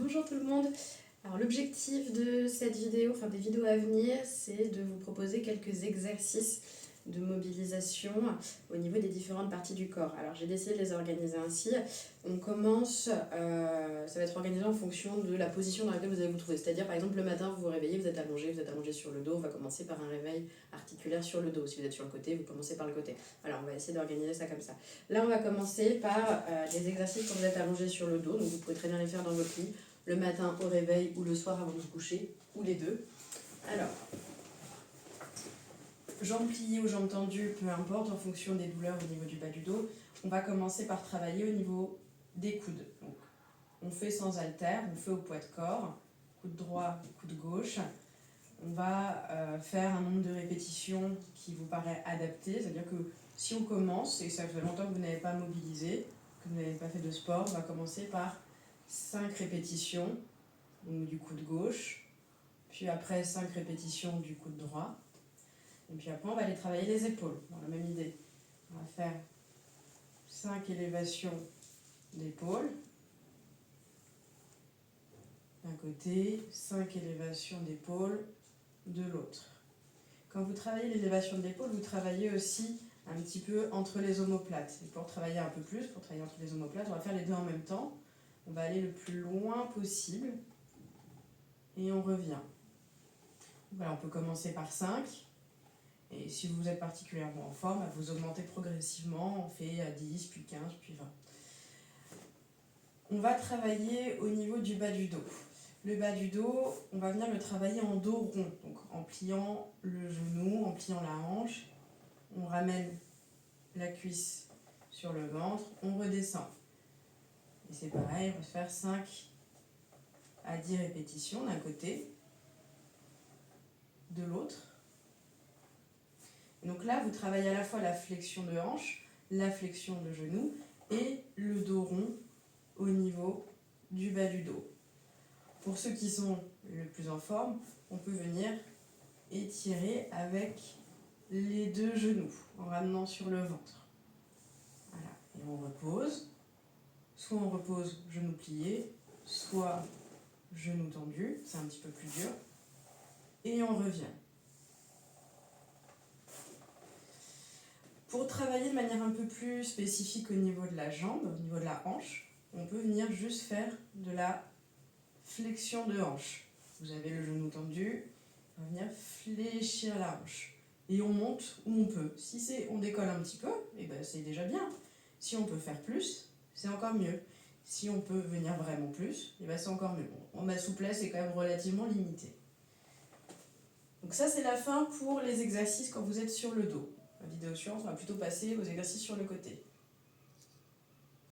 Bonjour tout le monde. Alors l'objectif de cette vidéo, enfin des vidéos à venir, c'est de vous proposer quelques exercices de mobilisation au niveau des différentes parties du corps. Alors j'ai décidé de les organiser ainsi. On commence, ça va être organisé en fonction de la position dans laquelle vous allez vous trouver. C'est-à-dire par exemple le matin vous vous réveillez, vous êtes allongé sur le dos, on va commencer par un réveil articulaire sur le dos. Si vous êtes sur le côté, vous commencez par le côté. Alors on va essayer d'organiser ça comme ça. Là on va commencer par des exercices quand vous êtes allongé sur le dos, donc vous pouvez très bien les faire dans votre lit, le matin au réveil ou le soir avant de vous coucher, ou les deux. Alors, jambes pliées ou jambes tendues, peu importe, en fonction des douleurs au niveau du bas du dos. On va commencer par travailler au niveau des coudes. Donc, on fait sans haltère, on fait au poids de corps, coude droit, coude gauche. On va faire un nombre de répétitions qui vous paraît adapté, c'est-à-dire que si on commence, et ça fait longtemps que vous n'avez pas mobilisé, que vous n'avez pas fait de sport, on va commencer par 5 répétitions donc du coude gauche, puis après 5 répétitions du coude droit, et puis après on va aller travailler les épaules, dans la même idée. On va faire 5 élévations d'épaule, d'un côté, 5 élévations d'épaule de l'autre. Quand vous travaillez l'élévation d'épaule, vous travaillez aussi un petit peu entre les omoplates. Et pour travailler un peu plus, pour travailler entre les omoplates, on va faire les deux en même temps. On va aller le plus loin possible et on revient. Voilà, on peut commencer par 5. Et si vous êtes particulièrement en forme, vous augmentez progressivement. On fait 10, puis 15, puis 20. On va travailler au niveau du bas du dos. Le bas du dos, on va venir le travailler en dos rond, donc en pliant le genou, en pliant la hanche. On ramène la cuisse sur le ventre, on redescend. Et c'est pareil, on va faire 5 à 10 répétitions d'un côté, de l'autre. Donc là, vous travaillez à la fois la flexion de hanche, la flexion de genou et le dos rond au niveau du bas du dos. Pour ceux qui sont le plus en forme, on peut venir étirer avec les deux genoux en ramenant sur le ventre. Voilà. Et on repose. Soit on repose genoux pliés, soit genoux tendus, c'est un petit peu plus dur. Et on revient. Pour travailler de manière un peu plus spécifique au niveau de la jambe, au niveau de la hanche, on peut venir juste faire de la flexion de hanche. Vous avez le genou tendu, on va venir fléchir la hanche. Et on monte où on peut. Si on décolle un petit peu, et ben c'est déjà bien. Si on peut faire plus, c'est encore mieux. Si on peut venir vraiment plus, et ben c'est encore mieux. Bon, ma souplesse est quand même relativement limitée. Donc ça c'est la fin pour les exercices quand vous êtes sur le dos. La vidéo suivante, on va plutôt passer aux exercices sur le côté.